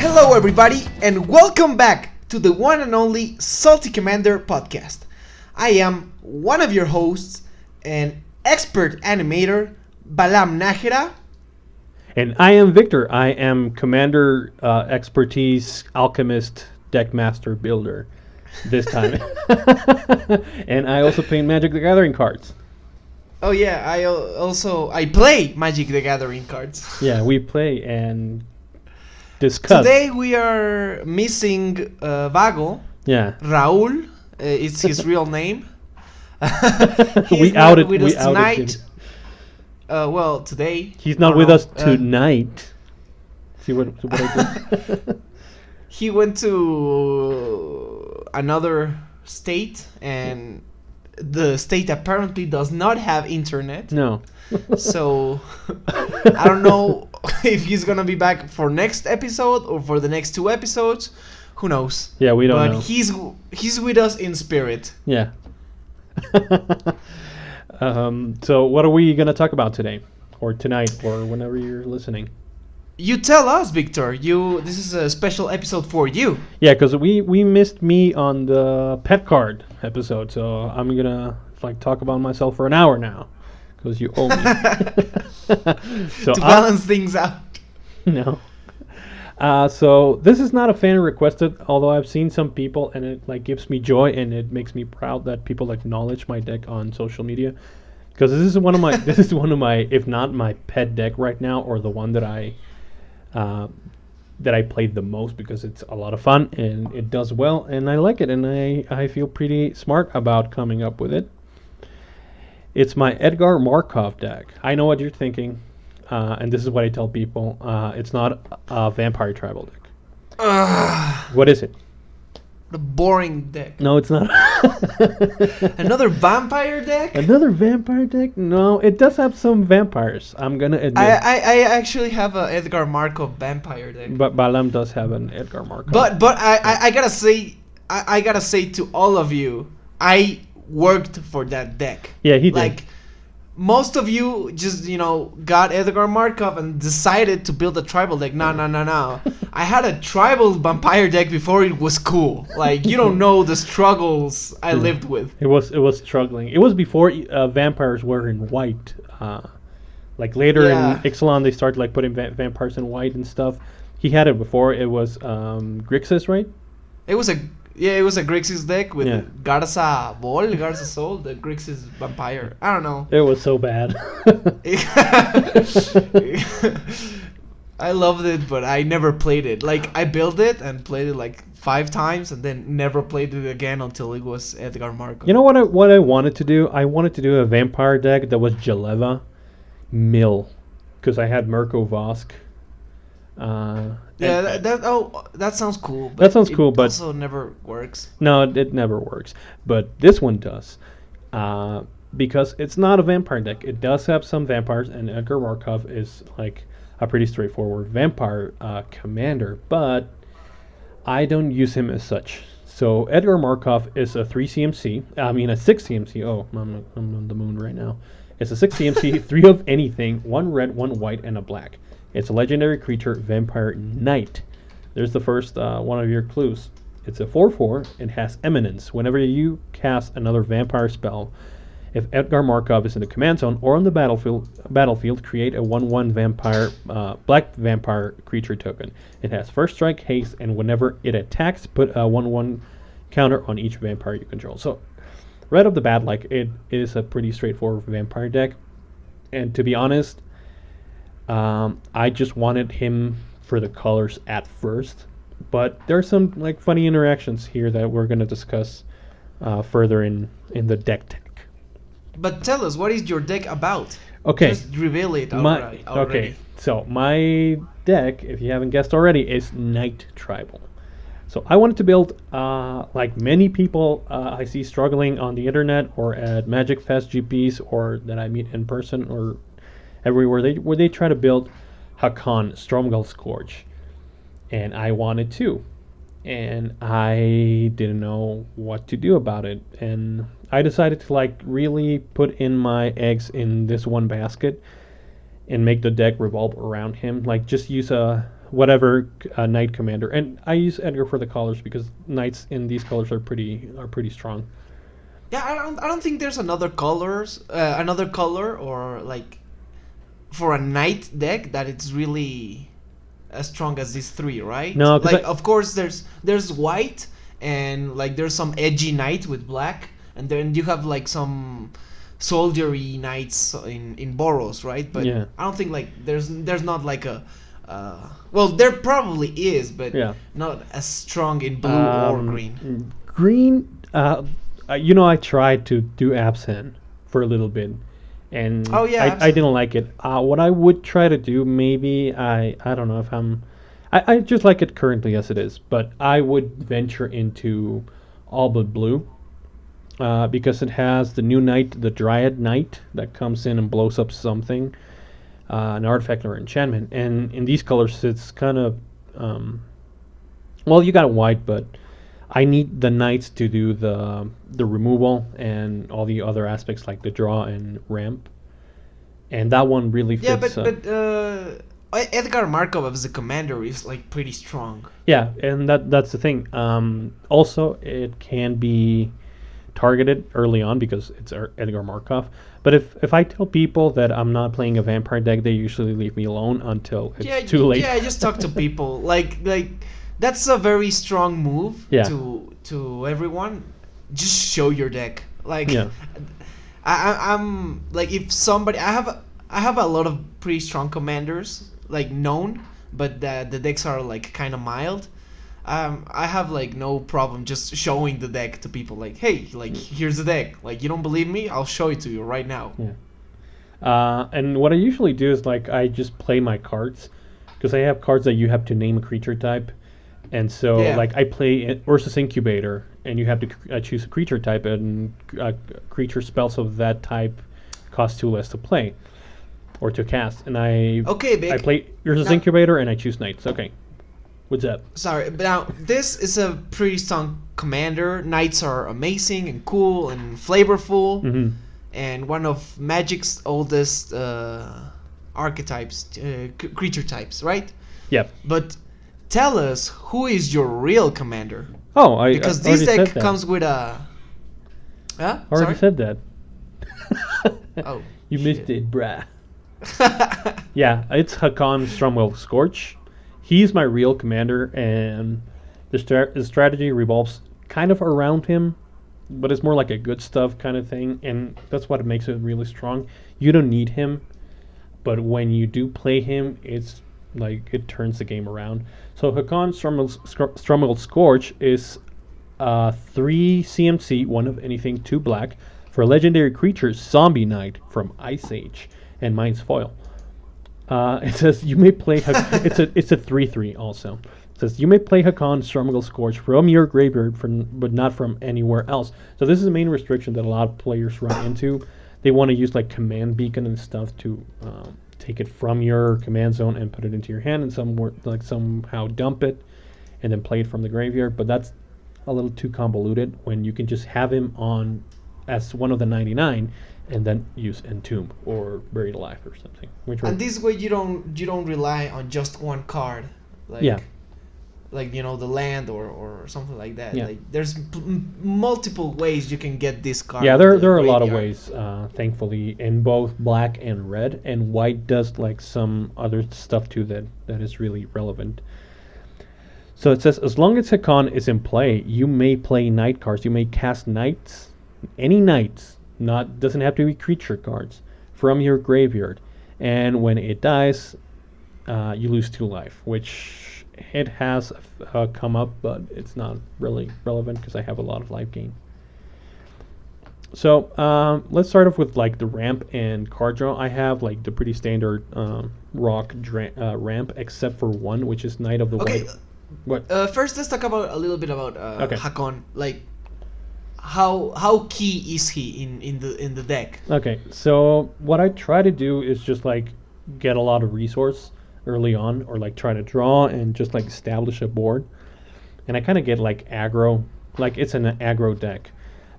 Hello, everybody, and welcome back to the one and only Salty Commander podcast. I am one of your hosts and expert animator, Balam Nájera. And I am Victor. I am Commander Expertise Alchemist Deckmaster Builder this time. And I also paint Magic the Gathering cards. Oh yeah, I play Magic the Gathering cards. Yeah, we play and discuss. Today we are missing Vago. Yeah. Raul, it's his real name. We outed with us tonight. him. Well, today. He's not with us tonight. See what I did? He went to another state, and the state apparently does not have internet. No. So I don't know if he's gonna be back for next episode or for the next two episodes. Who knows? Yeah, we don't know. But he's with us in spirit. Yeah. So what are we gonna talk about today, or tonight, or whenever you're listening? You tell us, Victor. This is a special episode for you. Yeah, because we missed me on the pet card episode, so I'm gonna talk about myself for an hour now, because you owe me. So to balance things out. No. So this is not a fan requested, although I've seen some people, and it gives me joy, and it makes me proud that people acknowledge my deck on social media, because this is one of my if not my pet deck right now, or the one that I played the most, because it's a lot of fun and it does well and I like it, and I feel pretty smart about coming up with it. It's my Edgar Markov deck. I know what you're thinking, and this is what I tell people. It's not a vampire tribal deck. What is it? The boring deck. No, it's not. Another vampire deck? Another vampire deck? No, it does have some vampires, I'm gonna admit. I actually have a Edgar Markov vampire deck. But Balam does have an Edgar Markov. But I gotta say to all of you, I worked for that deck. Yeah, he did. Most of you just, got Edgar Markov and decided to build a tribal deck. No. I had a tribal vampire deck before it was cool. You don't know the struggles I lived with. It was struggling. It was before vampires were in white. Later in Ixalan, they started putting vampires in white and stuff. He had it before. It was Grixis, right? It was a Grixis deck with Garza Vol, Garza Soul, the Grixis vampire. I don't know. It was so bad. I loved it, but I never played it. I built it and played it 5 times, and then never played it again until it was Edgar Markov. You know what I wanted to do? I wanted to do a vampire deck that was Jeleva Mill, because I had Mirko Vosk. That sounds cool. That sounds cool, but also never works. No, it never works. But this one does, because it's not a vampire deck. It does have some vampires, and Edgar Markov is a pretty straightforward vampire commander. But I don't use him as such. So Edgar Markov is a 3 CMC. I mean a 6 CMC. Oh, I'm on the moon right now. It's a 6 CMC, 3 of anything, 1 red, 1 white, and a black. It's a legendary creature, Vampire Knight. There's the first one of your clues. It's a 4/4. It has Eminence. Whenever you cast another vampire spell, if Edgar Markov is in the command zone or on the battlefield, create a 1/1 vampire, black vampire creature token. It has first strike, haste, and whenever it attacks, put a 1/1 counter on each vampire you control. So, right off the bat, it is a pretty straightforward vampire deck. And to be honest, I just wanted him for the colors at first, but there's some funny interactions here that we're going to discuss further in the deck tech. But tell us, what is your deck about? Okay. Just reveal it already. Okay, so my deck, if you haven't guessed already, is Knight Tribal. So I wanted to build, many people I see struggling on the internet or at Magic Fest GPs or that I meet in person or everywhere, where they try to build Hakan, Stromgull Scourge. And I wanted to. And I didn't know what to do about it. And I decided to really put in my eggs in this one basket and make the deck revolve around him. Just use a whatever knight commander, and I use Edgar for the colors because knights in these colors are pretty strong. Yeah, I don't think there's another color or like for a knight deck that it's really as strong as these three, right? No, 'cause like of course there's white and like there's some edgy knight with black, and then you have like some soldiery knights in Boros, right? But Yeah. I don't think like there's not like a well, there probably is, but Yeah. not as strong in blue or Um, green. Green, I tried to do Absent for a little bit, and Oh, yeah, I Absent. didn't like it. What I would try to do, maybe I don't know if I just like it currently as it is, but I would venture into all but blue, because it has the new knight, the Dryad Knight, that comes in and blows up something, an artifact or enchantment, and in these colors it's kind of well, you got it white, but I need the knights to do the removal and all the other aspects like the draw and ramp, and that one really fits. Yeah, but Edgar Markov as the commander is like pretty strong. Yeah, and that's the thing. Also, it can be targeted early on because it's Edgar Markov. But if I tell people that I'm not playing a vampire deck, they usually leave me alone until it's too late. Yeah, just talk to people. Like that's a very strong move Yeah. to everyone. Just show your deck. Like Yeah. I'm like if somebody I have a lot of pretty strong commanders like known, but the decks are like kind of mild. I have like no problem just showing the deck to people. Like, hey, like here's the deck. Like you don't believe me? I'll show it to you right now. Yeah. And what I usually do is like I just play my cards because I have cards that you have to name a creature type, and so Yeah. like I play Ursus Incubator, and you have to choose a creature type, and creature spells of that type cost 2 less to play or to cast, and Okay, Vic. I play Ursus Now- Incubator and I choose knights. Okay, what's up? Sorry, but now this is a pretty strong commander. Knights are amazing and cool and flavorful, Mm-hmm. and one of Magic's oldest archetypes, creature types, right? Yep. But tell us, who is your real commander? Oh, Because I this already deck said that. comes with a. Huh? Already Sorry? said that. Oh, You missed shit. it, brah. Yeah, it's Hakan Strumwell Scorch. He's my real commander, and the strategy revolves kind of around him, but it's more like a good stuff kind of thing, and that's what makes it really strong. You don't need him, but when you do play him, it's like it turns the game around. So Hakan Strumwell Scorch is 3 CMC, 1 of anything, 2 black, for a legendary creature, Zombie Knight from Ice Age and Mind's Foil. It says you may play. It's a 3/3 also. It says you may play Hakan Strumgle Scorch from your graveyard, but not from anywhere else. So this is the main restriction that a lot of players run into. They want to use like command beacon and stuff to take it from your command zone and put it into your hand, and somehow dump it, and then play it from the graveyard. But that's a little too convoluted when you can just have him on as one of the 99 and then use Entomb or Buried Alive or something. And this way you don't rely on just one card. Like, Yeah. Like the land or something like that. Yeah. Like there's multiple ways you can get this card. Yeah, to the there are a lot of graveyard. ways, thankfully, in both black and red, and white does like some other stuff too that is really relevant. So it says, as long as Hakan is in play, you may play knight cards. You may cast knights, any knights, doesn't have to be creature cards, from your graveyard. And when it dies, you lose 2 life, which it has come up, but it's not really relevant because I have a lot of life gain. So let's start off with like the ramp and card draw. I have like the pretty standard rock ramp, except for one, which is Knight of the Okay. White. What? First, let's talk about a little bit about Okay. Hakon. Like, how key is he in the deck? Okay, so what I try to do is just like get a lot of resource early on, or like try to draw and just like establish a board. And I kind of get like aggro, like it's an aggro deck,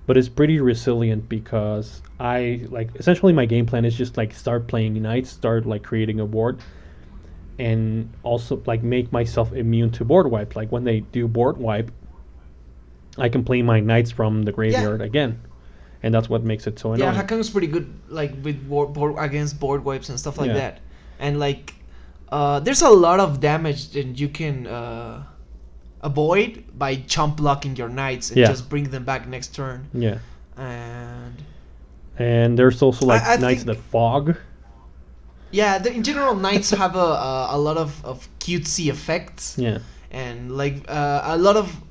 but it's pretty resilient because I like essentially my game plan is just like start playing knights, start like creating a board, and also like make myself immune to board wipe. Like when they do board wipe, I can play my knights from the graveyard again, and that's what makes it so annoying. Yeah, Hakon's pretty good, like with board against board wipes and stuff like that. And like, there's a lot of damage that you can avoid by chump blocking your knights and just bring them back next turn. Yeah. And there's also like I knights that fog. Yeah, in general, knights have a lot of cutesy effects. Yeah. And like a lot of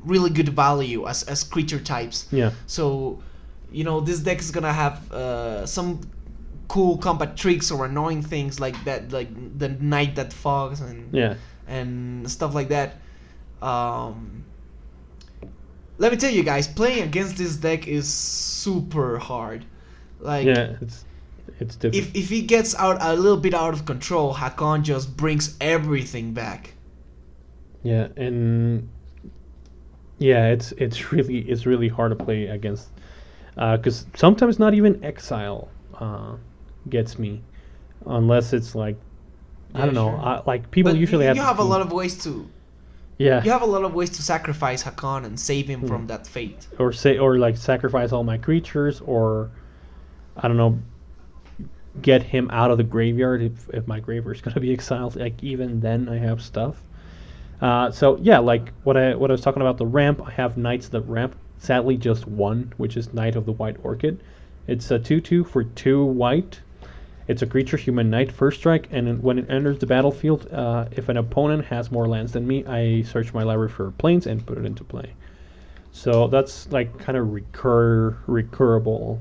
really good value as creature types. Yeah. So, you know, this deck is gonna have some cool combat tricks or annoying things like that, like the knight that fogs and stuff like that. Let me tell you guys, playing against this deck is super hard. Like, it's difficult. If he gets out a little bit out of control, Hakon just brings everything back. Yeah, and it's really hard to play against, because sometimes not even exile gets me, unless it's like I don't know, like people usually have. You have a lot of ways to. Yeah. You have a lot of ways to sacrifice Hakon and save him from that fate. Or like sacrifice all my creatures, or I don't know, get him out of the graveyard if my graveyard is gonna be exiled. Like even then I have stuff. So yeah, like what I was talking about the ramp, I have knights that ramp. Sadly, just one, which is Knight of the White Orchid. It's a 2/2 for 2 white. It's a creature, human knight, first strike, and when it enters the battlefield, if an opponent has more lands than me, I search my library for planes and put it into play. So that's like kind of recurable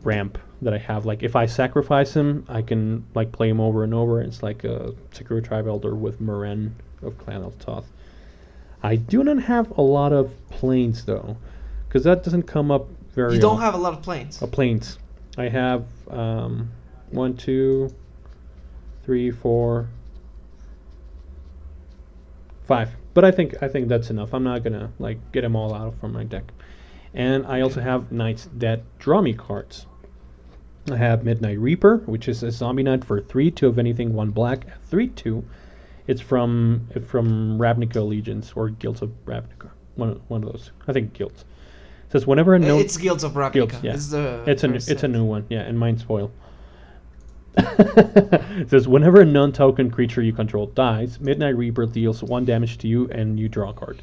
ramp that I have. Like if I sacrifice him, I can like play him over and over. It's like a Secure Tribe Elder with Meren of Clan of Thoth. I do not have a lot of planes though, because that doesn't come up very. You don't have a lot of planes. Planes. I have 1, 2, 3, 4, 5. But I think that's enough. I'm not gonna like get them all out from my deck. And I also have knights that draw me cards. I have Midnight Reaper, which is a zombie knight for 3/2 of anything, 1 black, 3/2. It's from Ravnica Allegiance or Guilds of Ravnica. One of those. I think Guilds. It says whenever a known it's Guilds of Ravnica. Guilds, yeah. It's a new one, yeah, and mine's foil. It says whenever a non-token creature you control dies, Midnight Reaper deals 1 damage to you and you draw a card.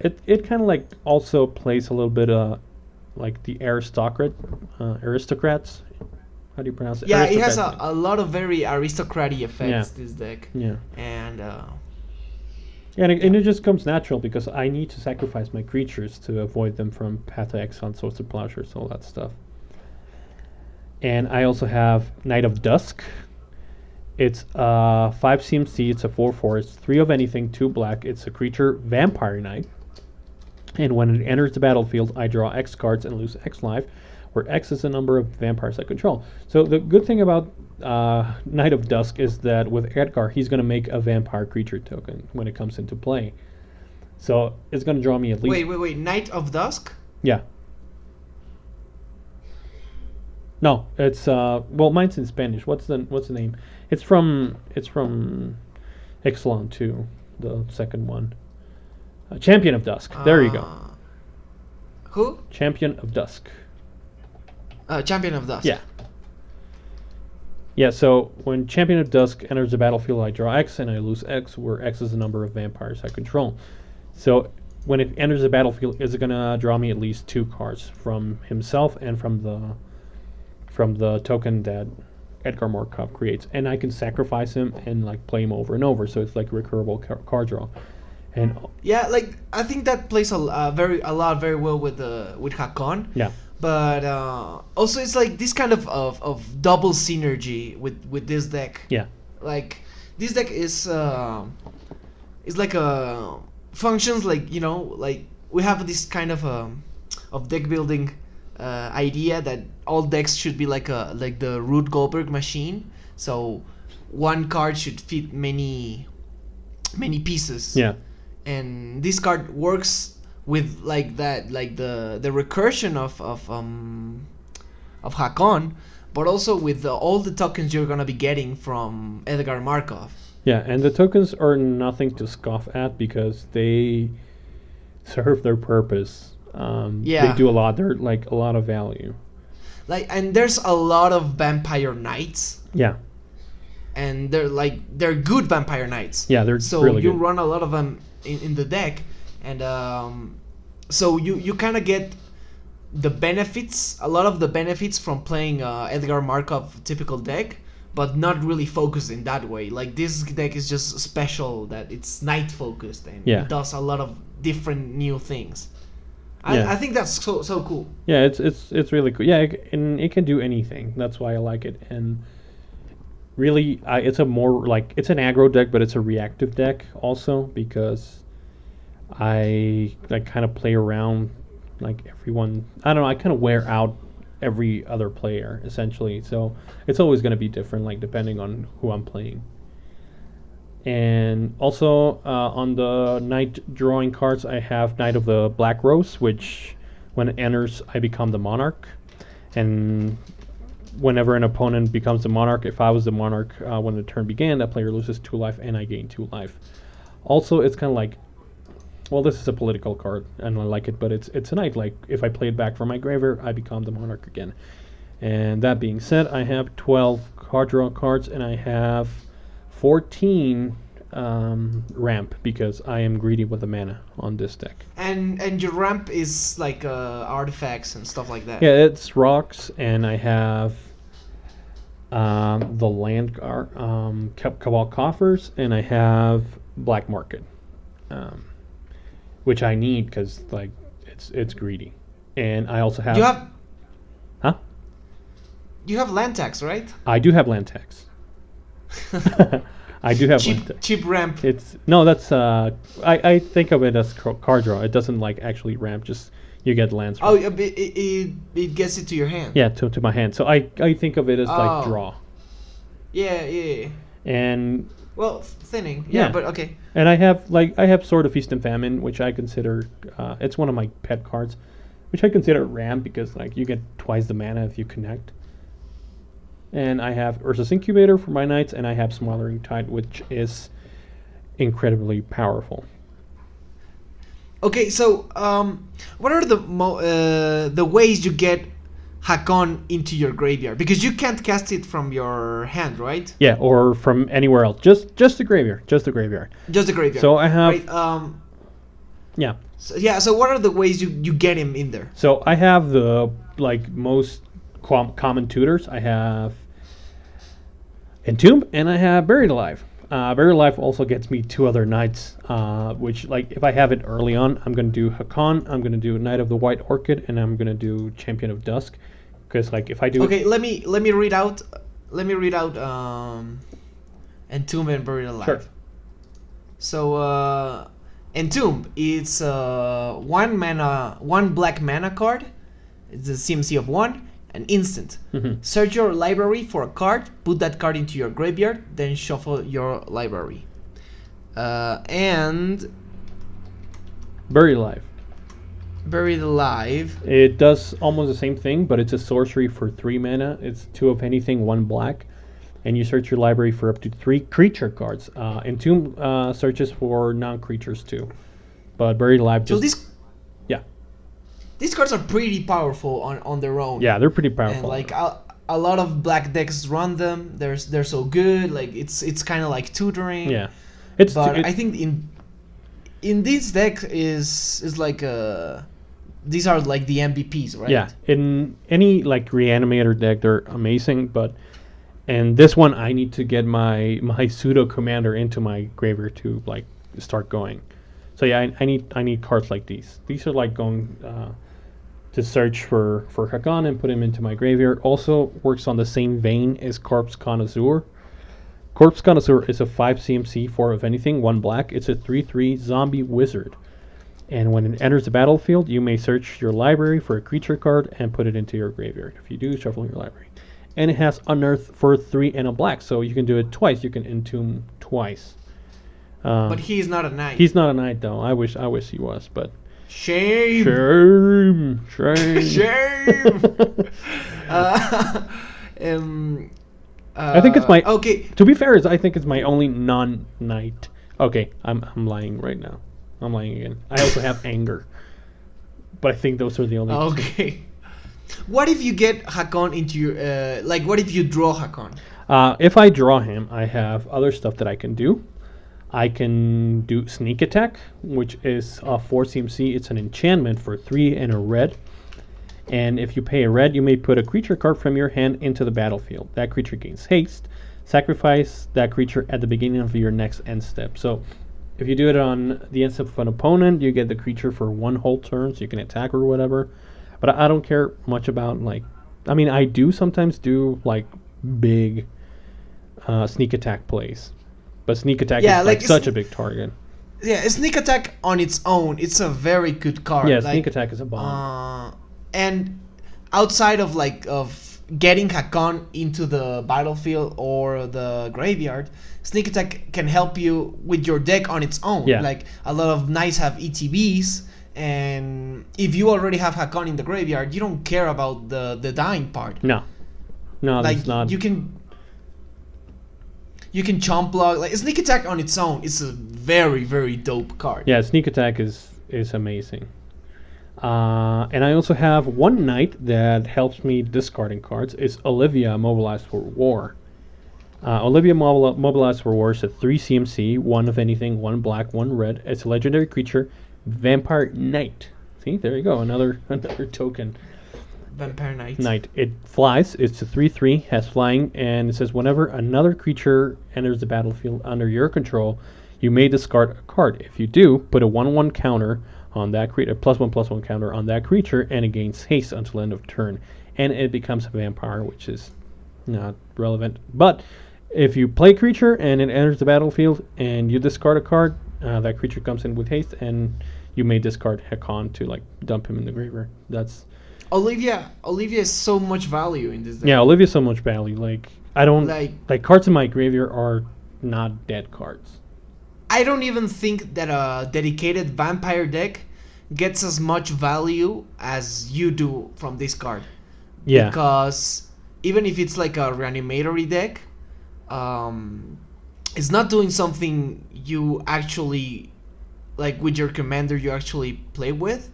It kind of like also plays a little bit like the aristocrats. How do you pronounce it? Yeah, it has a lot of very aristocratic effects. This deck. Yeah. And and it just comes natural because I need to sacrifice my creatures to avoid them from Path to Exile, Swords of Plowshares, all that stuff. And I also have Knight of Dusk. It's 5 CMC, it's a 4/4, it's 3 of anything, 2 black. It's a creature vampire knight. And when it enters the battlefield, I draw X cards and lose X life, where X is the number of vampires I control. So the good thing about Knight of Dusk is that with Edgar, he's going to make a vampire creature token when it comes into play. So it's going to draw me at least... Wait. Knight of Dusk? Yeah. No, it's... well, mine's in Spanish. What's the name? It's from Ixalan 2, the second one. Champion of Dusk. There you go. Who? Champion of Dusk. Champion of Dusk. Yeah. Yeah, so when Champion of Dusk enters the battlefield, I draw X and I lose X, where X is the number of vampires I control. So when it enters the battlefield, is it going to draw me at least 2 cards from himself and from the token that Edgar Markov creates. And I can sacrifice him and like play him over and over, so it's like a recurable card draw. And yeah, like I think that plays a lot very well with Hakon. Yeah. But also it's like this kind of double synergy with this deck. Yeah. Like this deck is like a functions like, you know, like we have this kind of deck building idea that all decks should be like the Rube Goldberg machine. So one card should fit many pieces. Yeah. And this card works with like that, like the recursion of Hakon, but also with all the tokens you're gonna be getting from Edgar Markov. Yeah, and the tokens are nothing to scoff at because they serve their purpose. Yeah. They do a lot. They're like a lot of value. Like, and there's a lot of vampire knights. Yeah. And they're good vampire knights. Yeah, they're so really you good. run a lot of them in the deck, and so you kind of get the benefits, a lot of the benefits from playing Edgar Markov typical deck, but not really focused in that way. Like, this deck is just special that it's knight focused and Yeah. it does a lot of different new things. Yeah. I think that's so cool. Yeah, it's really cool. Yeah, and it can do anything. That's why I like it. And really, it's a more like it's an aggro deck, but it's a reactive deck also because I kind of play around like everyone. I don't know. I kind of wear out every other player essentially. So it's always going to be different, like depending on who I'm playing. And also on the Knight drawing cards, I have Knight of the Black Rose, which when it enters, I become the Monarch. And whenever an opponent becomes the Monarch, if I was the Monarch when the turn began, that player loses 2 life and I gain 2 life. Also, it's kind of like, well, this is a political card and I like it, but it's a Knight. Like, if I play it back from my graveyard, I become the Monarch again. And that being said, I have 12 card draw cards and I have 14 ramp because I am greedy with the mana on this deck. And your ramp is like artifacts and stuff like that. Yeah, it's rocks, and I have the land card, Cabal Coffers, and I have Black Market, which I need because like it's greedy, and I also have. You have. Huh? You have land tax, right? I do have land tax. I do have cheap ramp. It's no, that's I think of it as card draw. It doesn't like actually ramp. Just you get lands. Oh, it gets it to your hand. Yeah, to my hand. So I think of it as like draw. Yeah. And well, thinning. Yeah, but okay. And I have Sword of Feast and Famine, which I consider it's one of my pet cards, which I consider ramp because like you get twice the mana if you connect. And I have Urza's Incubator for my knights, and I have Smothering Tide, which is incredibly powerful. Okay, so what are the ways you get Hakon into your graveyard? Because you can't cast it from your hand, right? Yeah, or from anywhere else. Just the graveyard. Just the graveyard. Just the graveyard. So I have. Right, yeah. So what are the ways you get him in there? So I have the like most common tutors. I have Entomb, and I have Buried Alive. Buried Alive also gets me 2 other knights, which, like, if I have it early on, I'm going to do Hakon, I'm going to do Knight of the White Orchid, and I'm going to do Champion of Dusk. Because, like, if I do... Okay, let me read out Entomb and Buried Alive. Sure. So, Entomb, it's 1 black mana card. It's a CMC of 1. An instant. Mm-hmm. Search your library for a card, put that card into your graveyard, then shuffle your library. And Buried Alive. Buried Alive. It does almost the same thing, but it's a sorcery for 3 mana. It's 2 of anything, 1 black. And you search your library for up to 3 creature cards. Entomb searches for non-creatures too. But Buried Alive just... So these cards are pretty powerful on their own. Yeah, they're pretty powerful. And like a lot of black decks run them. They're so good. Like it's kind of like tutoring. Yeah, I think in this deck is like these are like the MVPs, right? Yeah, in any like reanimator deck, they're amazing. But in this one, I need to get my pseudo commander into my graveyard to like start going. So yeah, I need cards like these. These are like going to search for Hakon and put him into my graveyard. Also works on the same vein as Corpse Connoisseur. Corpse Connoisseur is a 5 CMC 4 of anything, 1 black. It's a 3/3 zombie wizard. And when it enters the battlefield, you may search your library for a creature card and put it into your graveyard. If you do, shuffle your library. And it has Unearth for 3 and a black, so you can do it twice. You can entomb twice. But he's not a knight. He's not a knight, though. I wish he was, but... Shame! Shame! Shame! um, I think it's my. okay. To be fair, I think it's my only non-knight. Okay, I'm lying right now. I'm lying again. I also have anger, but I think those are the only. Two. Okay. What if you get Hakon into your like? What if you draw Hakon? If I draw him, I have other stuff that I can do. I can do sneak attack, which is 4 CMC. It's an enchantment for 3 and a red. And if you pay a red, you may put a creature card from your hand into the battlefield. That creature gains haste. Sacrifice that creature at the beginning of your next end step. So if you do it on the end step of an opponent, you get the creature for 1 whole turn, so you can attack or whatever. But I don't care much about, like, I mean, I do sometimes do, like, big sneak attack plays. But sneak attack is like such a big target. Yeah, sneak attack on its own, it's a very good card. Yeah, sneak attack is a bomb. And outside of getting Hakon into the battlefield or the graveyard, sneak attack can help you with your deck on its own. Yeah. Like a lot of knights have ETBs, and if you already have Hakon in the graveyard, you don't care about the dying part. No, like that's not. You can chomp block. Like sneak attack on its own is a very, very dope card. Yeah, sneak attack is amazing. And I also have one knight that helps me discarding cards. It's Olivia, Mobilized for War. Olivia Mobilized for War is a 3 CMC, 1 of anything, 1 black, 1 red. It's a legendary creature, Vampire Knight. See, there you go, another token. Vampire Knight. Knight. It flies. It's a 3/3, has flying, and it says whenever another creature enters the battlefield under your control, you may discard a card. If you do, put a 1/1 counter on that creature, a +1/+1 counter on that creature, and it gains haste until end of turn. And it becomes a vampire, which is not relevant. But if you play a creature and it enters the battlefield and you discard a card, that creature comes in with haste, and you may discard Hakon to like dump him in the graveyard. That's Olivia is so much value in this deck. yeah, Olivia's so much value. Like I don't like cards in my graveyard are not dead cards. I don't even think that a dedicated vampire deck gets as much value as you do from this card. Yeah. Because even if it's like a reanimatory deck, it's not doing something you actually like with your commander you actually play with.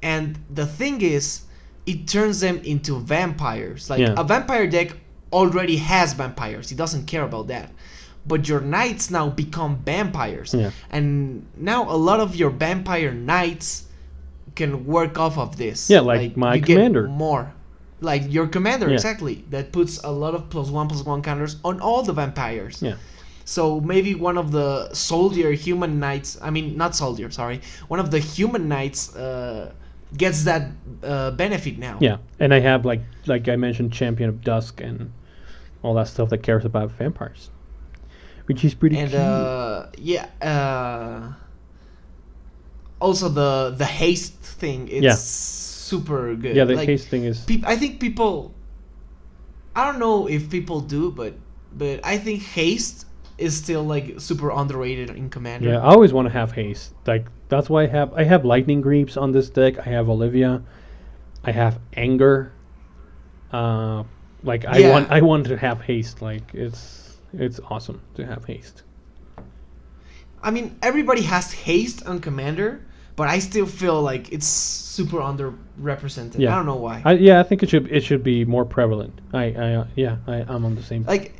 And the thing is, it turns them into vampires. Like a vampire deck already has vampires. It doesn't care about that. But your knights now become vampires. Yeah. And now a lot of your vampire knights can work off of this. Yeah, like my commander. Get more. Like your commander, exactly. That puts a lot of +1/+1 counters on all the vampires. Yeah. So maybe one of the human knights, one of the human knights gets that benefit now. Yeah, and I have like I mentioned, Champion of Dusk and all that stuff that cares about vampires, which is pretty cute. Also the haste thing, it's super good. Yeah, the haste thing is. I think people. I don't know if people do, but I think haste is still like super underrated in Commander. Yeah, I always want to have haste. Like that's why I have Lightning Greaves on this deck. I have Olivia. I have Anger. I want to have haste. Like it's awesome to have haste. I mean, everybody has haste on Commander, but I still feel like it's super underrepresented. Yeah. I don't know why. I think it should be more prevalent. I'm on the same. Like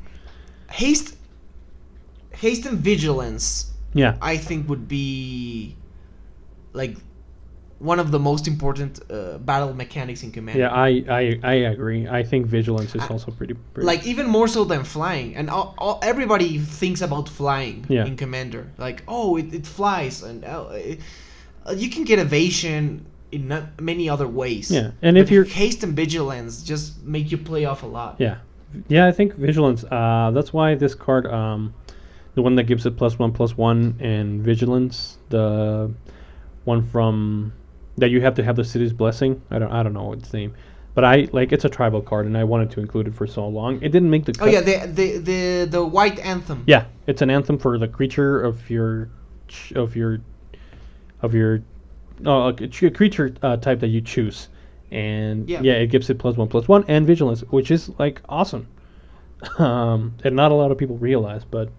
haste and vigilance. Yeah. I think would be like one of the most important battle mechanics in Commander. Yeah, I agree. I think vigilance is also pretty like even more so than flying. And everybody thinks about flying in Commander. Like, oh, it flies, and you can get evasion in many other ways. Yeah, and if you're haste and vigilance just make you play off a lot. Yeah, I think vigilance. That's why this card, the one that gives it +1/+1 and vigilance, the one from that you have to have the city's blessing. I don't know its name, but it's a tribal card, and I wanted to include it for so long. It didn't make the cut. Oh yeah, the white anthem. Yeah, it's an anthem for the creature of your creature type that you choose, and Yeah. yeah, it gives it +1/+1 and vigilance, which is like awesome. And not a lot of people realize, but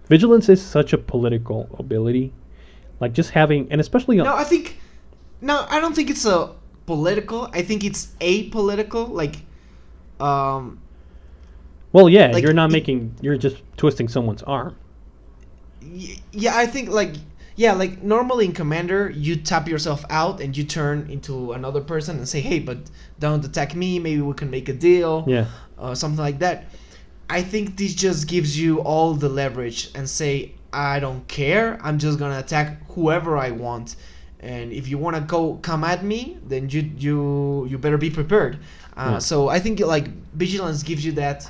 vigilance is such a political ability. Like just having, and especially No, I don't think it's a political. I think it's apolitical. Like, well, yeah, like you're not it- making, you're just twisting someone's arm. yeah, I think like normally in Commander you tap yourself out and you turn into another person and say, hey, but don't attack me. Maybe we can make a deal. Yeah, Something like that. I think this just gives you all the leverage and say, I don't care. I'm just gonna attack whoever I want, and if you wanna come at me, then you better be prepared. Yeah. So I think like vigilance gives you that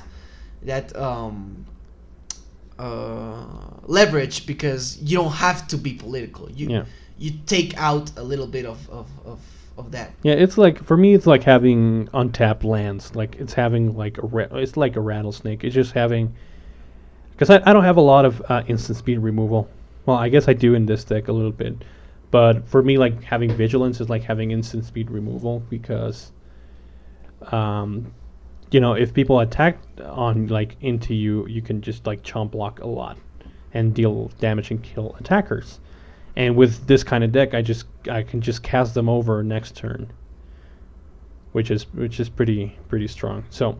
leverage because you don't have to be political. You take out a little bit of that. yeah. It's like, for me, it's like having untapped lands. Like it's having like it's like a rattlesnake. It's just having, because I don't have a lot of instant speed removal. Well, I guess I do in this deck a little bit, but for me, like having vigilance is like having instant speed removal because, if people attack on like into you, you can just like chomp block a lot and deal damage and kill attackers. And with this kind of deck, I can just cast them over next turn, which is pretty strong. So,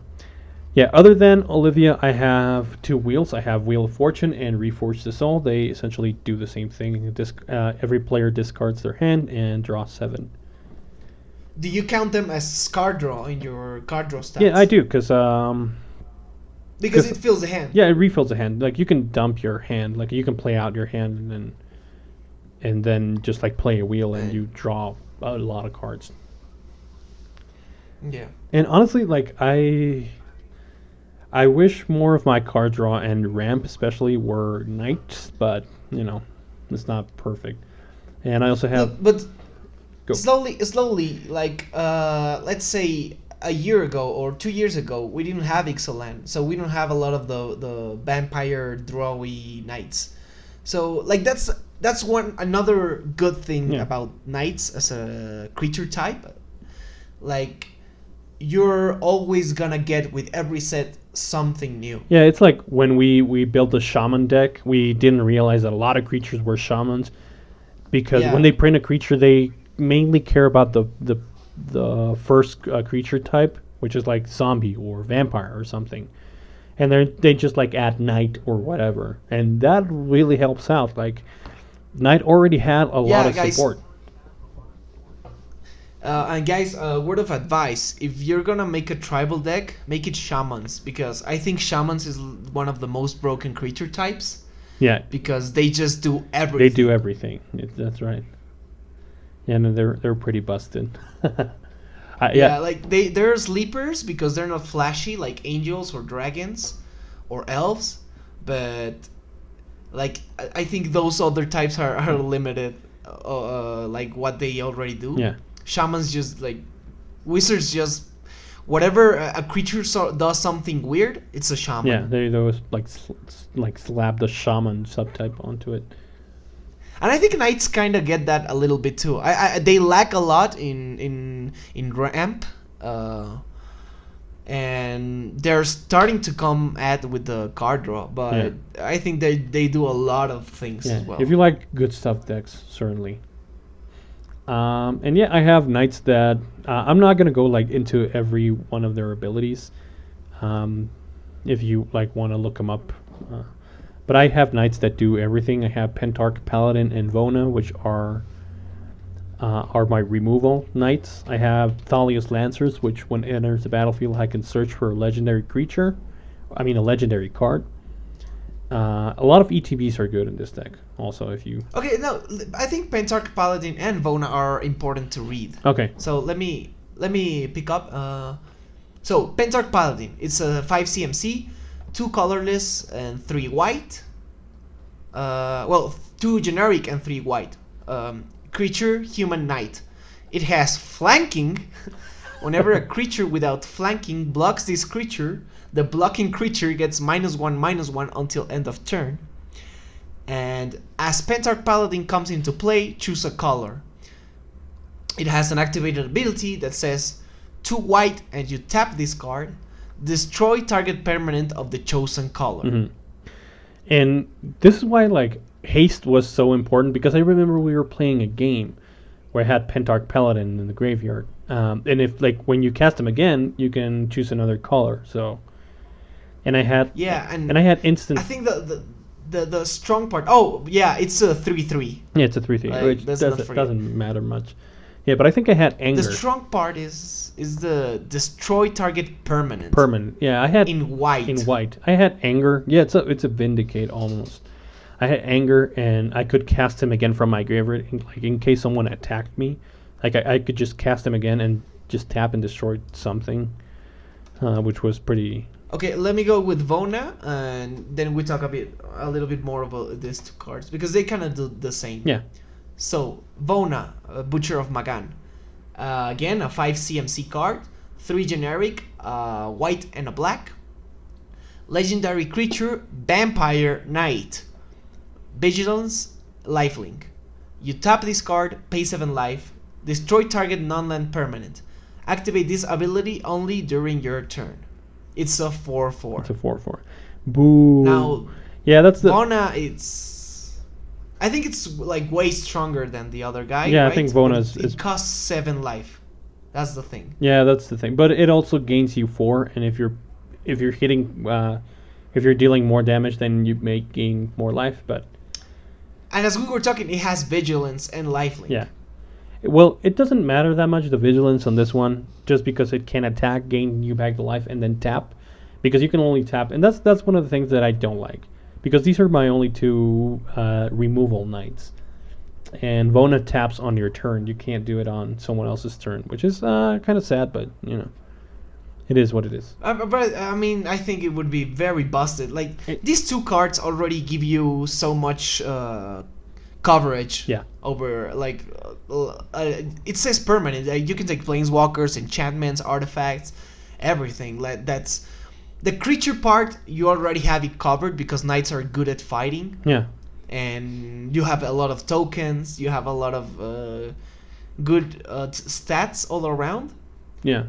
yeah. Other than Olivia, I have 2 wheels. I have Wheel of Fortune and Reforge the Soul. They essentially do the same thing. Every player discards their hand and draws 7. Do you count them as card draw in your card draw stats? Yeah, I do, because Because it fills the hand. yeah, it refills the hand. Like you can dump your hand. Like you can play out your hand and then just like play a wheel and you draw a lot of cards. Yeah. And honestly, like I wish more of my card draw and ramp especially were knights, but it's not perfect. And I also have But Go. slowly, like let's say a year ago or 2 years ago, we didn't have Ixalan, so we don't have a lot of the vampire drawy knights. So like that's another good thing about knights as a creature type. Like you're always gonna get with every set something new. Yeah, it's like when we built the shaman deck, we didn't realize that a lot of creatures were shamans because when they print a creature, they mainly care about the first creature type, which is like zombie or vampire or something, and they just like add knight or whatever, and that really helps out. Like knight already had a lot of support. And guys, word of advice: if you're gonna make a tribal deck, make it shamans, because I think shamans is one of the most broken creature types. Yeah, because they just do everything. They do everything. That's right. Yeah, no, they're pretty busted. Yeah, like they're sleepers because they're not flashy like angels or dragons or elves, but like I think those other types are limited, like what they already do. Yeah. Shamans just like wizards just whatever a creature does something weird, it's a shaman. Yeah, they always like slap the shaman subtype onto it. And I think knights kind of get that a little bit too. They lack a lot in ramp, and they're starting to come at with the card draw. But I think they do a lot of things as well. If you like good stuff decks, certainly. And yeah, I have knights that I'm not gonna go like into every one of their abilities. If you like want to look them up. But I have knights that do everything. I have Pentarch, Paladin, and Vona, which are my removal knights. I have Thalia's Lancers, which when it enters the battlefield, I can search for a legendary creature. I mean, a legendary card. A lot of ETBs are good in this deck. Also, if you Okay, no, I think Pentarch, Paladin, and Vona are important to read. Okay. So let me pick up. So Pentarch Paladin, it's a 5 CMC. 2 colorless and 3 white. 2 generic and 3 white. Creature, human knight. It has flanking. Whenever a creature without flanking blocks this creature, the blocking creature gets -1/-1 until end of turn. And as Pentarch Paladin comes into play, choose a color. It has an activated ability that says 2 white and you tap this card, destroy target permanent of the chosen color. Mm-hmm. And this is why like haste was so important, because I remember we were playing a game where I had Pentarch Paladin in the graveyard, and if like when you cast them again, you can choose another color. So, and I had and I had instant. I think the strong part. Oh yeah, it's a 3/3. Yeah, it's a 3/3, which doesn't matter much. Yeah, but I think I had anger. The strong part is the destroy target permanent. Permanent. Yeah, I had in white. In white, I had anger. Yeah, it's a vindicate almost. I had anger, and I could cast him again from my graveyard, in case someone attacked me. Like I could just cast him again and just tap and destroy something, which was pretty. Okay, let me go with Vona, and then we talk a little bit more about these 2 cards because they kind of do the same. Yeah. So Vona, Butcher of Magan, again a 5 CMC card, 3 generic, white and a black. Legendary creature, Vampire Knight. Vigilance, lifelink. You tap this card, pay 7 life, destroy target non-land permanent. Activate this ability only during your turn. It's a 4/4. It's a 4/4. Boo. Now, yeah, that's the Vona. I think it's like way stronger than the other guy. Yeah, right? I think Vona's it costs 7 life. That's the thing. Yeah, that's the thing. But it also gains you 4, and if you're hitting, if you're dealing more damage, then you may gain more life. But and as we were talking, it has vigilance and lifelink. Yeah. Well, it doesn't matter that much, the vigilance on this one, just because it can attack, gain you back the life, and then tap, because you can only tap, and that's one of the things that I don't like, because these are my only 2 removal knights, and Vona taps on your turn. You can't do it on someone else's turn, which is kind of sad, but you know, it is what it is. But I mean, I think it would be very busted. Like these 2 cards already give you so much coverage. Yeah. Over like it says permanent. You can take planeswalkers, enchantments, artifacts, everything. Like that's the creature part. You already have it covered because knights are good at fighting. Yeah. And you have a lot of tokens. You have a lot of good stats all around. Yeah.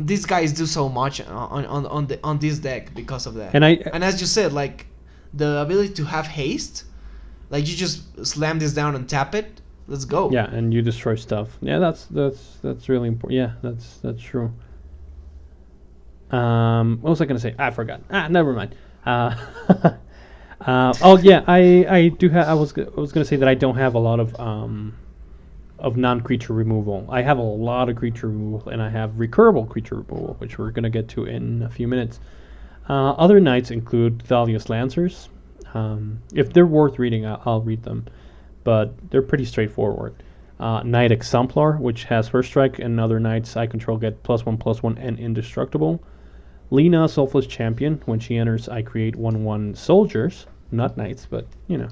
These guys do so much on this deck because of that. And as you said, like the ability to have haste, like you just slam this down and tap it. Let's go. Yeah, and you destroy stuff. Yeah, that's really important. Yeah, that's true. What was I gonna say? I forgot. Never mind. Oh yeah, I do have. I was gonna say that I don't have a lot of non-creature removal. I have a lot of creature removal, and I have recurable creature removal, which we're gonna get to in a few minutes. Other knights include Thalia's Lancers. If they're worth reading, I'll read them, but they're pretty straightforward. Knight Exemplar, which has first strike, and other knights I control get +1/+1 and indestructible. Lena, Soulfless Champion. When she enters, I create 1/1 soldiers, not knights, but you know.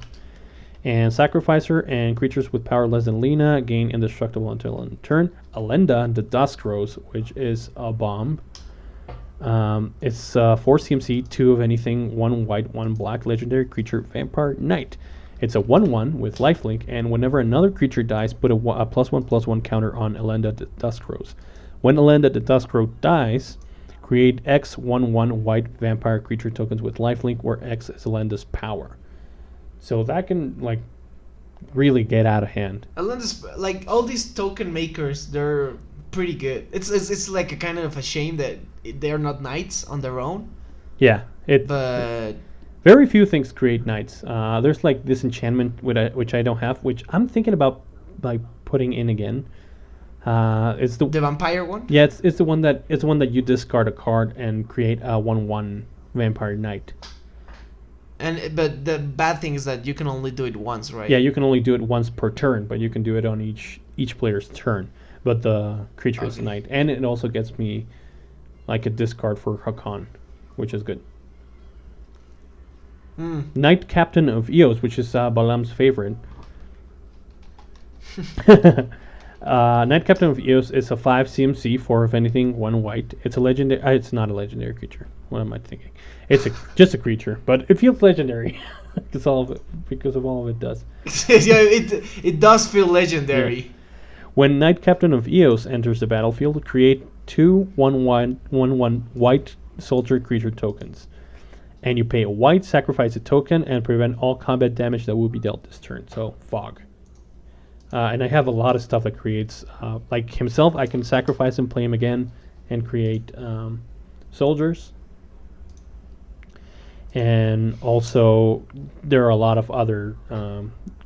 And Sacrificer, and creatures with power less than Lena gain indestructible until end turn. Alenda, the Dusk Rose, which is a bomb. It's 4 CMC, 2 of anything, 1 white, 1 black, legendary creature, Vampire Knight. It's a 1/1 with lifelink, and whenever another creature dies, put a +1/+1 counter on Alenda the Dusk Rose. When Alenda the Dusk Rose dies, create X 1/1 white vampire creature tokens with lifelink, where X is Alenda's power. So that can like really get out of hand. Alenda's, like all these token makers, they're pretty good. It's like a kind of a shame that they're not knights on their own. Yeah, but very few things create knights. There's like this enchantment which I don't have, which I'm thinking about like putting in again. It's the vampire one. Yeah, it's the one that you discard a card and create a 1/1 vampire knight. But the bad thing is that you can only do it once, right? Yeah, you can only do it once per turn, but you can do it on each player's turn. But the creature is knight, and it also gets me like a discard for Hakan, which is good. Knight Captain of Eos, which is Balam's favorite. Knight Captain of Eos is a 5 CMC, 4 of anything, 1 white. It's a legendary. It's not a legendary creature. What am I thinking? It's just a creature, but it feels legendary because of all of it does. Yeah, it does feel legendary. Yeah. When Knight Captain of Eos enters the battlefield, create two 1/1 white soldier creature tokens, and you pay a white, sacrifice a token, and prevent all combat damage that will be dealt this turn. So fog. And I have a lot of stuff that creates, like himself, I can sacrifice him, play him again, and create soldiers. And also, there are a lot of other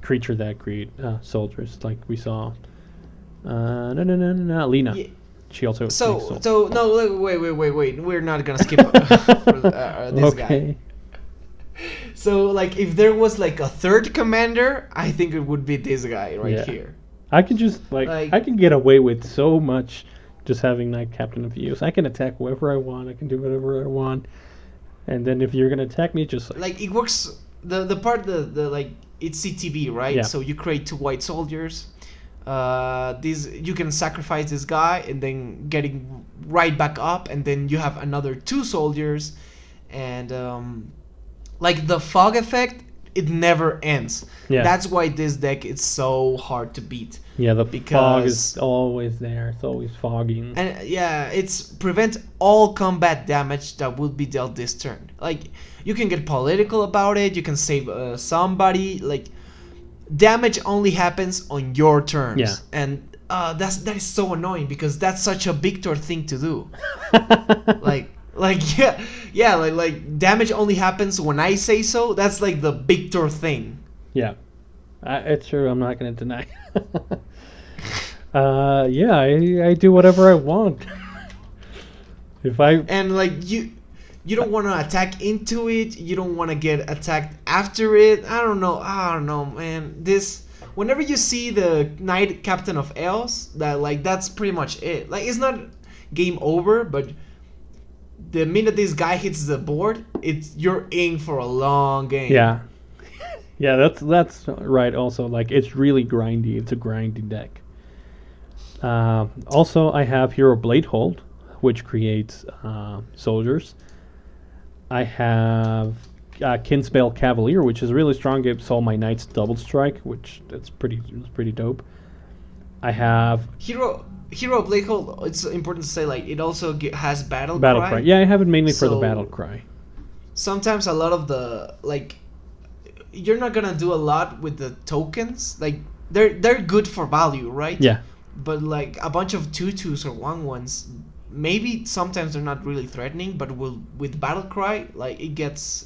creatures that create soldiers, like we saw. Lena. Yeah. She also makes So soldiers. so no, wait. We're not gonna skip this guy. Okay. So like, if there was like a third commander, I think it would be this guy right Yeah. here. I can just Like- I can get away with so much just having Knight Captain of Use. I can attack whoever I want. I can do whatever I want. And then if you're gonna attack me, just Like, it works. The part the like, it's CTB, right? Yeah. So you create 2 white soldiers. These, you can sacrifice this guy and then getting right back up, and then you have another 2 soldiers, and like the fog effect, it never ends. Yeah. That's why this deck is so hard to beat. yeah, the fog is because- always there. It's always fogging. And yeah, it's prevent all combat damage that will be dealt this turn. Like, you can get political about it. You can save somebody. Like, damage only happens on your turns. Yeah. And that is so annoying, because that's such a Victor thing to do. like damage only happens when I say so. That's like the Victor thing. Yeah, it's true. I'm not going to deny. Yeah, I do whatever I want. If I And like, you don't want to attack into it. You don't want to get attacked after it. I don't know, man. Whenever you see the Knight Captain of Elves, that's pretty much it. Like, it's not game over, but the minute this guy hits the board, you're in for a long game. yeah, yeah, that's right. Also, like, it's really grindy. It's a grindy deck. Also, I have Hero Bladehold, which creates soldiers. I have Kinsbale Cavalier, which is really strong. Gives all my knights double strike, which it's pretty dope. I have Hero Blakehold, it's important to say, like, it also has Battle Battle Cry. Yeah, I have it mainly for the So- Battle Cry. Sometimes a lot of the, like, you're not gonna do a lot with the tokens. Like, they're good for value, right? Yeah, But like a bunch of 2/2s or 1/1s, maybe sometimes they're not really threatening, but with Battle Cry, like, it gets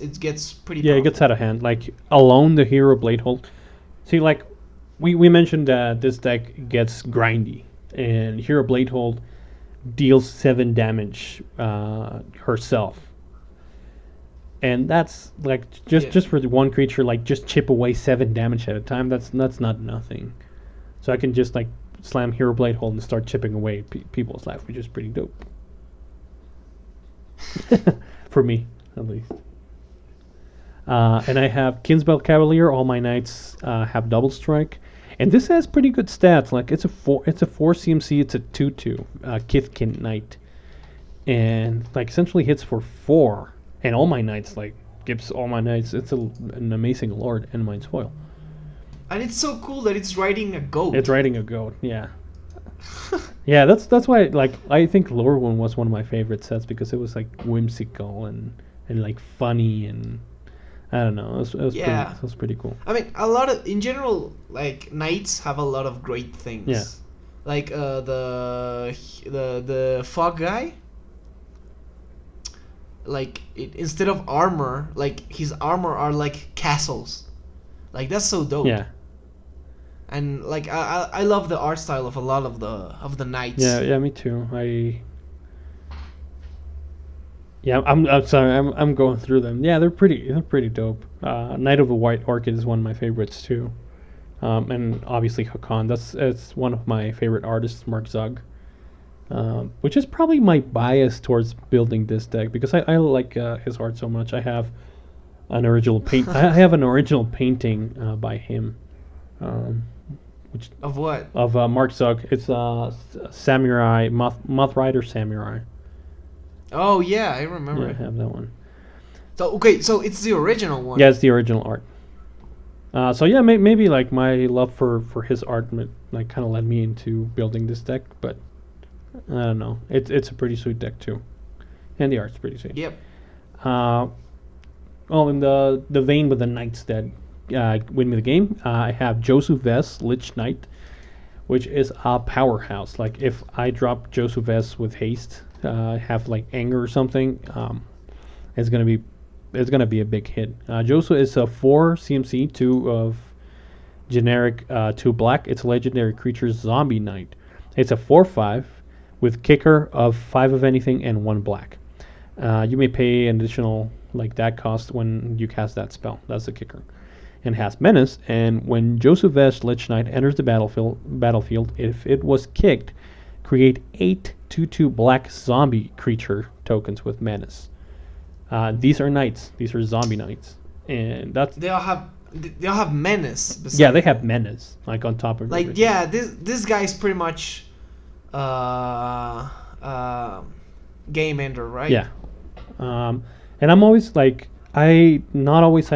pretty. yeah, it gets out of hand. Like, alone the Hero Bladehold. See, like, we mentioned that this deck gets grindy, and Hero Bladehold deals 7 damage herself. And that's like just for the one creature, like, just chip away 7 damage at a time. That's not nothing. So I can just, like, slam Hero Bladehold and start chipping away people's life, which is pretty dope. For me, at least. And I have Kinsbale Cavalier. All my knights have double strike, and this has pretty good stats. Like, it's a 4 CMC. It's a 2/2 Kithkin Knight, and like essentially hits for 4. And all my knights, like, gives all my knights. It's an amazing lord and mine spoil. And it's so cool that it's riding a goat. It's riding a goat, yeah. Yeah, that's why, like, I think Lorwyn was one of my favorite sets, because it was, like, whimsical and like funny, and I don't know, it was pretty cool. I mean, in general, like, knights have a lot of great things. Yeah. Like the fog guy. Like, instead of armor, like, his armor are like castles. Like, that's so dope. Yeah. And like, I love the art style of a lot of the knights. Yeah, me too. I'm sorry, I'm going through them. Yeah, they're pretty dope. Knight of the White Orchid is one of my favorites too. And obviously Hakan. That's one of my favorite artists, Mark Zug. Which is probably my bias towards building this deck, because I like his art so much. I have an original painting by him. Which Of what? of Mark Zug. It's Samurai Moth Rider Samurai. Oh yeah, I remember. Yeah, I have that one. So okay, so it's the original one. Yeah, it's the original art. So yeah, maybe like my love for his art, like, kind of led me into building this deck, but I don't know. It's a pretty sweet deck too, and the art's pretty sweet. Yep. Well, in the vein with the knights that win me the game, I have Joseph Vess, Lich Knight, which is a powerhouse. Like if I drop Joseph Vess with haste, have like anger or something, it's gonna be a big hit. Joseph is a 4 CMC, 2 of generic, 2 black. It's a legendary creature zombie knight. It's a 4/5 with kicker of 5 of anything and 1 black. You may pay an additional like that cost when you cast that spell. That's the kicker. And has menace. And when Joseph Vess Lich Knight enters the battlefield, if it was kicked, create 8 2/2 black zombie creature tokens with menace. These are knights. These are zombie knights, and that's They all have menace. yeah. They have menace like on top of like everything. yeah. This guy's pretty much game ender, right? Yeah. And I'm always like I don't always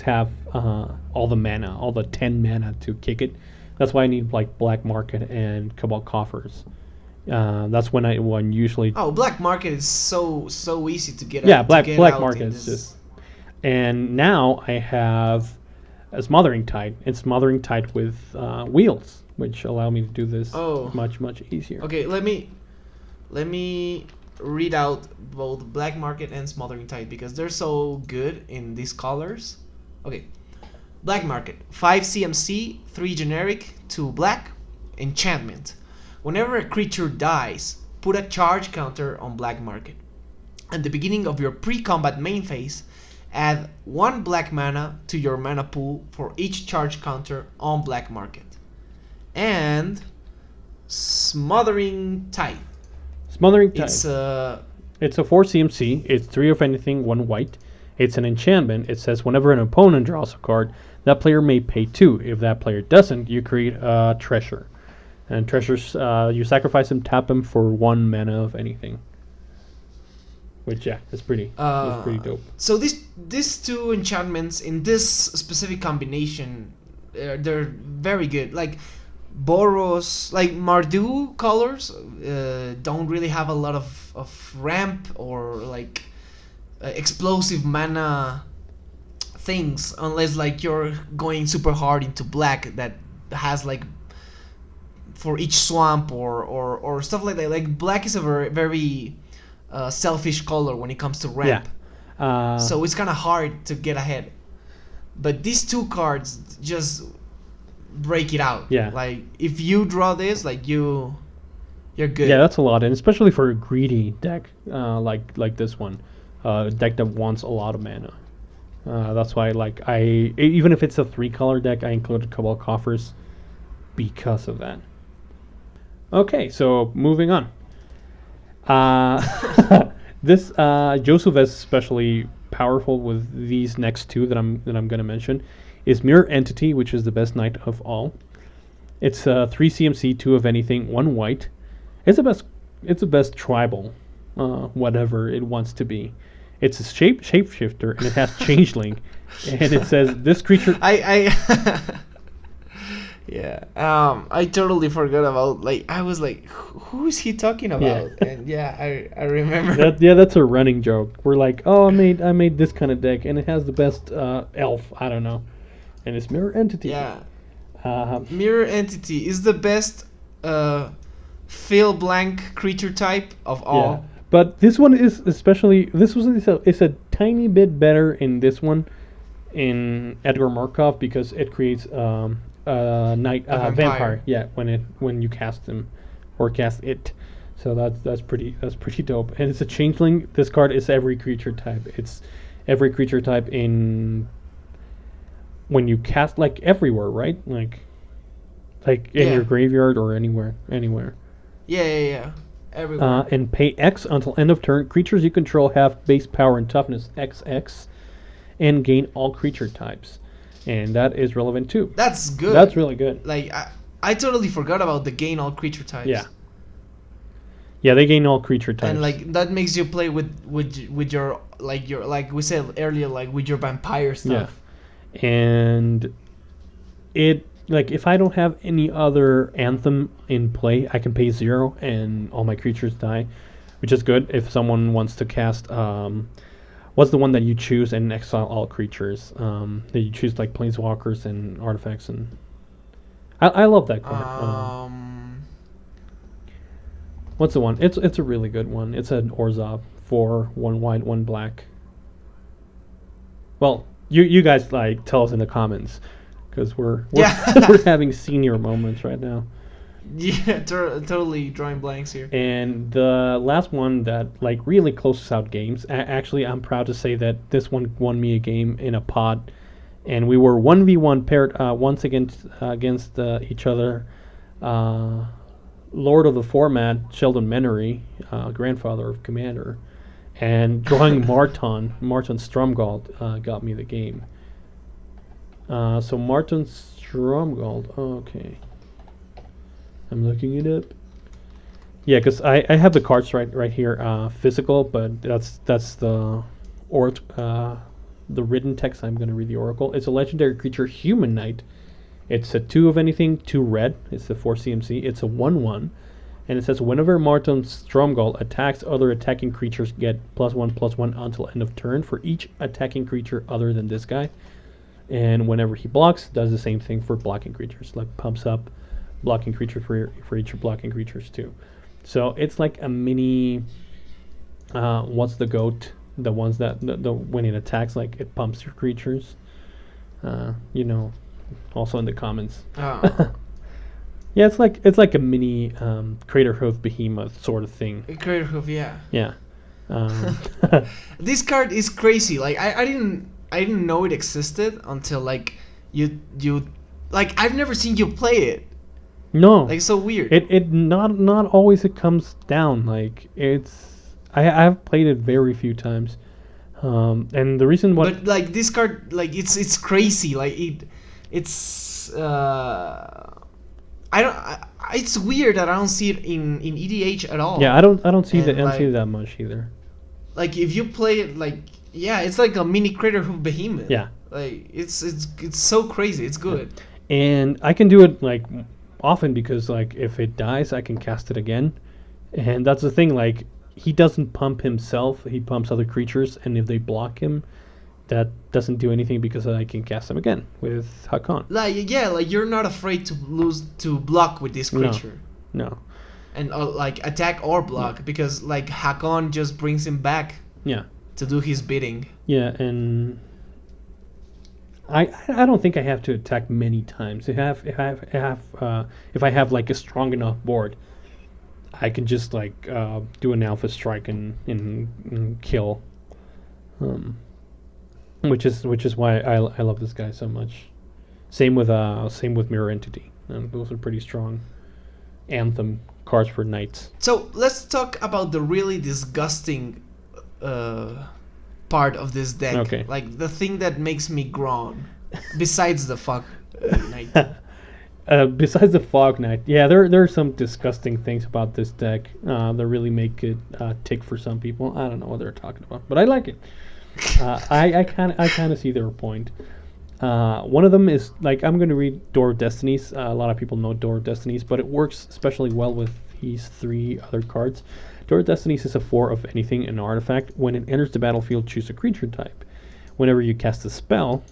have all the mana, all the 10 mana to kick it. That's why I need like Black Market and Cabal Coffers. That's when usually. Oh, Black Market is so easy to get. Yeah, out, Black to get out Market in is this. just. And now I have a Smothering Tide. It's Smothering Tide with wheels, which allow me to do this much easier. Okay, let me read out both Black Market and Smothering Tide because they're so good in these colors. Okay, Black Market, 5 CMC, 3 generic, 2 black, enchantment. Whenever a creature dies, put a charge counter on Black Market. At the beginning of your pre-combat main phase, add 1 black mana to your mana pool for each charge counter on Black Market. And Smothering Tide. Smothering Tide. It's a 4 CMC. It's 3 of anything, 1 white. It's an enchantment. It says whenever an opponent draws a card, that player may pay 2. If that player doesn't, you create a treasure. And treasures, you sacrifice them, tap them for 1 mana of anything. Which, yeah, it's pretty dope. So these 2 enchantments in this specific combination, they're very good. Like Boros, like Mardu colors, don't really have a lot of ramp or like explosive mana things, unless like you're going super hard into black that has like for each swamp or stuff like that. Like black is a very selfish color when it comes to ramp. Yeah. So it's kind of hard to get ahead. But these 2 cards just break it out. Yeah. Like if you draw this, like you're good. Yeah, that's a lot, and especially for a greedy deck like this one, a deck that wants a lot of mana. That's why even if it's a 3-color deck, I included Cabal Coffers because of that. Okay, so moving on. This Joseph is especially powerful with these next 2 that I'm going to mention. Is Mirror Entity, which is the best knight of all. It's 3 CMC, 2 of anything, 1 white. It's the best tribal, whatever it wants to be. It's a shapeshifter and it has changeling, and it says this creature. Yeah. I totally forgot about, like, I was like, who is he talking about? Yeah. And yeah, I remember. That's a running joke. We're like, oh, I made this kind of deck, and it has the best elf. I don't know, and it's Mirror Entity. Yeah. Uh, Mirror Entity is the best fill blank creature type of all. Yeah. But this one is especially. It's a tiny bit better in this one, in Edgar Markov, because it creates vampire. Yeah, when you cast him or cast it. So that's pretty dope. And it's a changeling. This card is every creature type. It's every creature type in when you cast, like, everywhere, right? Like in your graveyard or anywhere. Yeah. Everywhere. And pay X until end of turn. Creatures you control have base power and toughness XX, and gain all creature types. And that is relevant too. That's good. That's really good. Like I totally forgot about the gain all creature types. Yeah, they gain all creature types. And like that makes you play with your like we said earlier, like with your vampire stuff. Yeah. And it like if I don't have any other anthem in play, I can pay 0 and all my creatures die, which is good if someone wants to cast. What's the one that you choose and exile all creatures? That you choose like planeswalkers and artifacts, and I love that card. What's the one? It's a really good one. It's an Orzhov for 1 white, 1 black. Well, you guys like tell us in the comments because we're we're having senior moments right now. Yeah, totally drawing blanks here. And the last one that like really closes out games. Actually, I'm proud to say that this one won me a game in a pod, and we were 1v1 paired once against each other. Lord of the Format, Sheldon Menery, grandfather of Commander, and drawing Martin Stromgald got me the game. So Martin Stromgald, okay. I'm looking it up. Yeah, because I have the cards right here, physical, but that's the the written text. I'm going to read the Oracle. It's a legendary creature, Human Knight. It's a 2 of anything, 2 red. It's the 4 CMC. It's a 1/1. And it says, whenever Martin Stromgald attacks, other attacking creatures get +1/+1 until end of turn for each attacking creature other than this guy. And whenever he blocks, does the same thing for blocking creatures. Like pumps up blocking creature for each blocking creatures too. So it's like a mini, what's the GOAT? The ones that, when it attacks, like it pumps your creatures. Also in the comments. Oh. Yeah, it's like a mini Crater Hoof Behemoth sort of thing. Crater Hoof, yeah. Yeah. This card is crazy. Like I didn't know it existed until like you like I've never seen you play it. No. Like so weird. It not always it comes down. Like I've played it very few times. And the reason why. But like this card, like it's crazy. Like it's it's weird that I don't see it in EDH at all. Yeah, I don't see and I don't see that much either. Like if you play it, like yeah, it's like a mini Crater Hoof Behemoth. Yeah. Like it's so crazy. It's good. Yeah. And I can do it like often because like if it dies, I can cast it again. And that's the thing. Like he doesn't pump himself; he pumps other creatures, and if they block him, that doesn't do anything because I can cast them again with Hakon. Like yeah, like you're not afraid to block with this creature. No. And like attack or block because like Hakon just brings him back. Yeah. To do his bidding. Yeah, and I don't think I have to attack many times. If I have like a strong enough board, I can just like do an Alpha Strike and kill. Which is why I love this guy so much. Same with Mirror Entity. Those are pretty strong anthem cards for knights. So let's talk about the really disgusting part of this deck. Okay. Like the thing that makes me groan, besides the fuck knight. Besides the Fog Knight, yeah, there are some disgusting things about this deck that really make it tick for some people. I don't know what they're talking about, but I like it. I kind of see their point. One of them is like I'm going to read Door of Destinies. A lot of people know Door of Destinies, but it works especially well with these 3 other cards. Door of Destinies is a 4 of anything, an artifact. When it enters the battlefield, choose a creature type. Whenever you cast a spell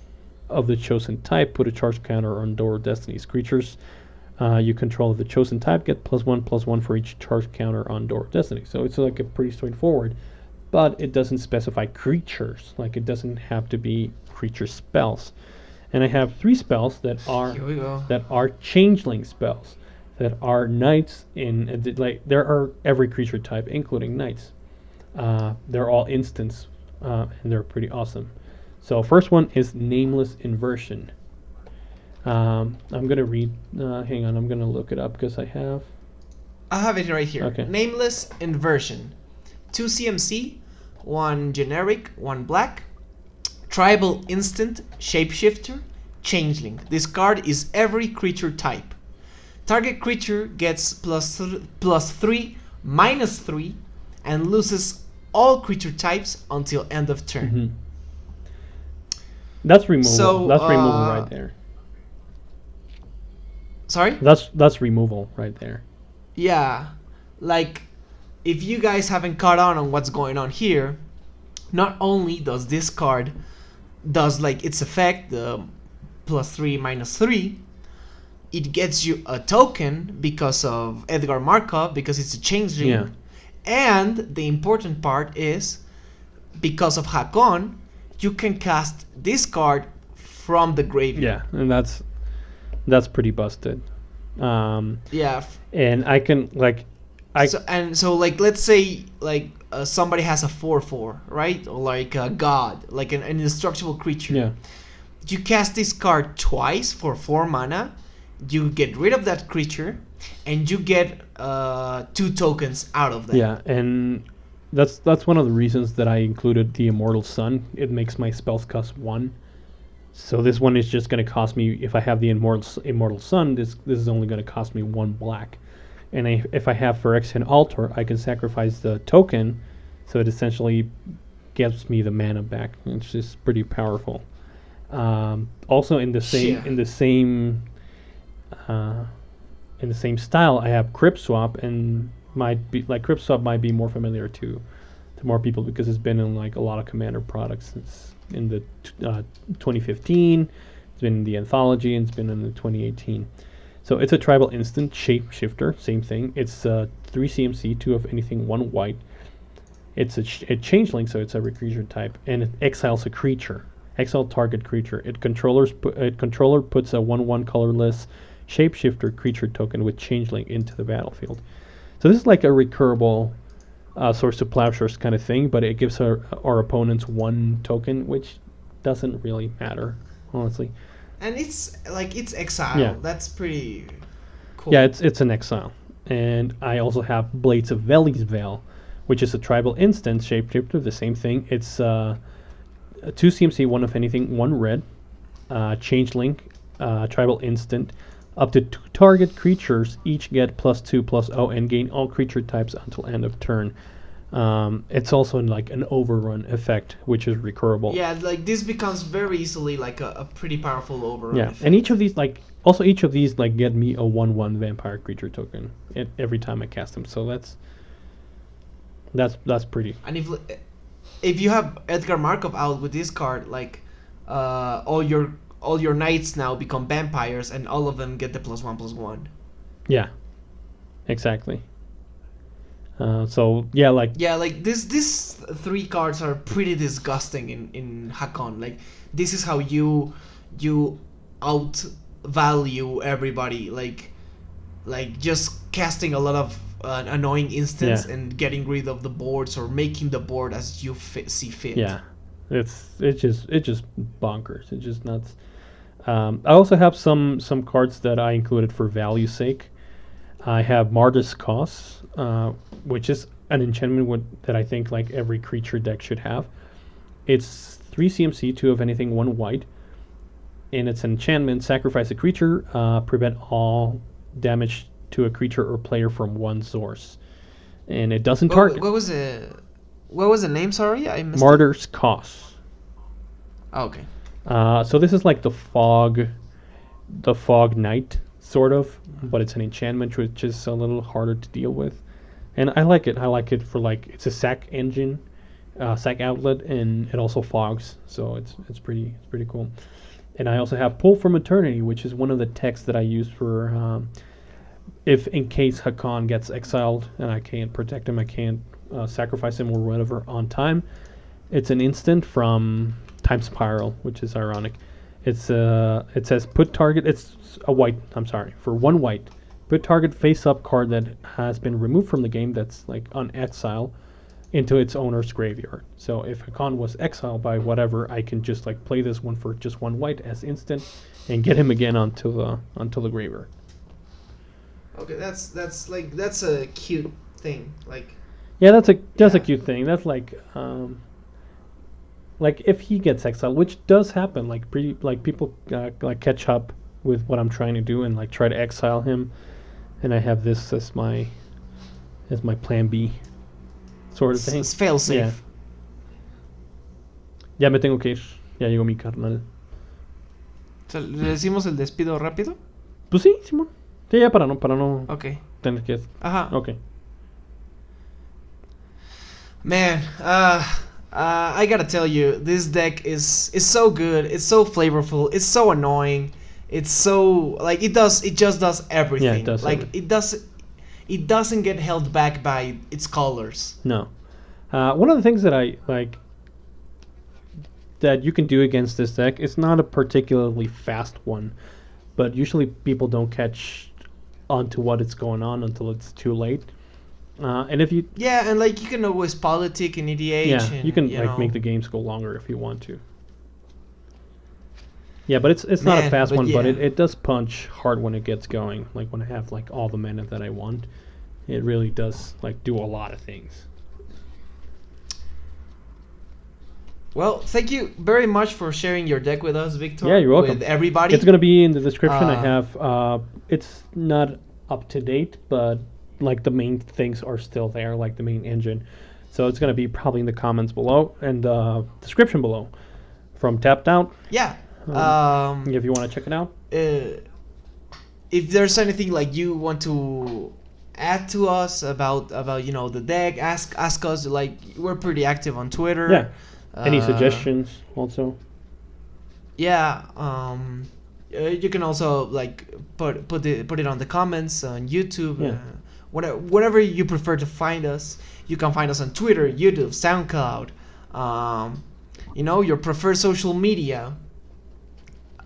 of the chosen type, put a charge counter on Door of Destinies. Creatures you control of the chosen type get +1/+1 for each charge counter on Door of Destiny. So it's like a pretty straightforward, but it doesn't specify creatures. Like it doesn't have to be creature spells. And I have 3 spells that are changeling spells. That are knights in like there are every creature type, including knights. They're all instants, and they're pretty awesome. So first one is Nameless Inversion. I'm gonna read. Hang on, I'm gonna look it up because I have it right here. Okay. Nameless Inversion, 2 CMC, 1 generic, 1 black, tribal instant, shapeshifter, changeling. This card is every creature type. Target creature gets +3, -3, and loses all creature types until end of turn. Mm-hmm. That's removal. So, That's removal right there. Sorry? That's removal right there. Yeah. Like, if you guys haven't caught on what's going on here, not only does this card does like its effect, the +3 -3, it gets you a token because of Edgar Markov, because it's a changeling. Yeah. And the important part is, because of Hakon, you can cast this card from the graveyard. Yeah, and that's pretty busted. Yeah. And I can like, So like, let's say like somebody has a 4/4, right? Or like a god, like an indestructible creature. yeah. You cast this card twice for 4 mana. You get rid of that creature, and you get 2 tokens out of that. Yeah, and that's one of the reasons that I included the Immortal Sun. It makes my spells cost 1. So this one is just going to cost me, if I have the Immortal Sun, this is only going to cost me 1 black. And if I have Phyrexian Altar, I can sacrifice the token, so it essentially gives me the mana back. It's just pretty powerful. Also in the same Yeah. in the same style, I have Crypt Swap, and Crypt Swap might be more familiar to more people because it's been in like a lot of Commander products since in the 2015. It's been in the Anthology, and it's been in the 2018. So it's a tribal instant shapeshifter, same thing. It's 3 CMC, 2 of anything, 1 white. It's a changeling, so it's every creature type, and it exiles a creature. Exile target creature. Controller puts a 1/1 colorless shapeshifter creature token with changeling into the battlefield. So this is like a recurable Source to Plowshares kind of thing, but it gives our opponents 1 token, which doesn't really matter, honestly. And it's like, it's exile. Yeah. That's pretty cool. Yeah, it's an exile. And I also have Blades of Veli's Veil, which is a tribal instant shapeshifter, the same thing. It's 2 CMC, 1 of anything, 1 red, changeling, tribal instant. Up to 2 target creatures each get +2/+0 and gain all creature types until end of turn. It's also like an overrun effect, which is recurable. Yeah, like this becomes very easily like a pretty powerful overrun. Yeah, effect. and each of these get me a 1/1 vampire creature token every time I cast them. So that's pretty. And if you have Edgar Markov out with this card, like all your knights now become vampires, and all of them get the +1/+1. Yeah, exactly. So yeah, like these 3 cards are pretty disgusting in Hakon. Like, this is how you outvalue everybody. Like just casting a lot of annoying instants and getting rid of the boards, or making the board as you see fit. Yeah, it's just bonkers. It's just nuts. I also have some cards that I included for value's sake. I have Mardu's Cause, which is an enchantment that I think like every creature deck should have. It's 3 CMC, 2 of anything, 1 white, and it's an enchantment. Sacrifice a creature, prevent all damage to a creature or player from 1 source, and it doesn't target. What was the name? Sorry, I missed Mardu's Cause. Oh, okay. So this is like the fog knight sort of, but it's an enchantment which is a little harder to deal with, and I like it. I like it for like, it's a sack engine, sack outlet, and it also fogs, so it's pretty cool. And I also have Pull from Eternity, which is one of the texts that I use for if in case Hakon gets exiled and I can't protect him, I can't sacrifice him or whatever on time. It's an instant from Time Spiral, which is ironic. It says put target. It's a white. I'm sorry, for 1 white. Put target face-up card that has been removed from the game, that's like on exile, into its owner's graveyard. So if Hakon was exiled by whatever, I can just like play this one for just 1 white as instant, and get him again onto the graveyard. Okay, that's a cute thing. Like, yeah, that's a cute thing. That's like if he gets exiled, which does happen, like people like catch up with what I'm trying to do and like try to exile him, and I have this as my plan B sort of thing. It's fail safe. Yeah. Ya me tengo que ir. Ya llegó mi carnal. ¿Le decimos el despido rápido? Pues sí, Simón. Sí, ya para no Okay. tener que... Ajá. Okay. Man, I gotta tell you, this deck is so good. It's so flavorful. It's so annoying. It's so like it just does everything. Yeah, it does like everything. it doesn't get held back by its colors. No. One of the things that I like that you can do against this deck, it's not a particularly fast one, but usually people don't catch onto what is going on until it's too late. And if you And like you can always politic and EDH. And, you can know. make the games go longer if you want to. Yeah, but it's not a Man, fast but one, but yeah. it does punch hard when it gets going. Like when I have like all the mana that I want, it really does like do a lot of things. Well, thank you very much for sharing your deck with us, Victor. Yeah, you're welcome. With everybody. It's gonna be in the description. I Uh, have it's not up to date, but like the main things are still there, like the main engine. So it's gonna be probably in the comments below and description below from Tapped Out. Yeah. If you want to check it out. If there's anything like you want to add to us about the deck, ask us. Like we're pretty active on Twitter. Yeah. Any suggestions also? Yeah. You can also like put it on the comments on YouTube. Yeah. Whatever you prefer to find us, you can find us on Twitter, YouTube, SoundCloud. Your preferred social media.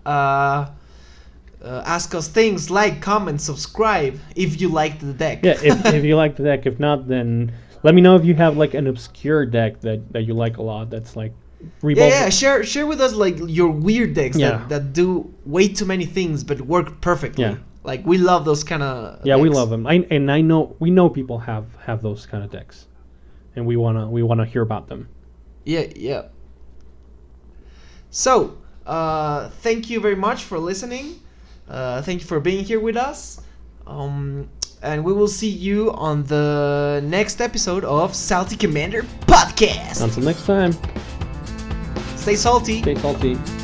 Ask us things, like, comment, subscribe if you like the deck. Yeah, if you like the deck. If not, then let me know if you have like an obscure deck that you like a lot. That's like revolving. Yeah. Share with us like your weird decks Yeah. that do way too many things but work perfectly. Yeah. Like we love those kind of. Yeah, we love them. I know we know people have those kind of decks, and we wanna hear about them. Yeah. So, thank you very much for listening. Thank you for being here with us. And we will see you on the next episode of Salty Commander Podcast. Until next time, Stay salty. stay salty.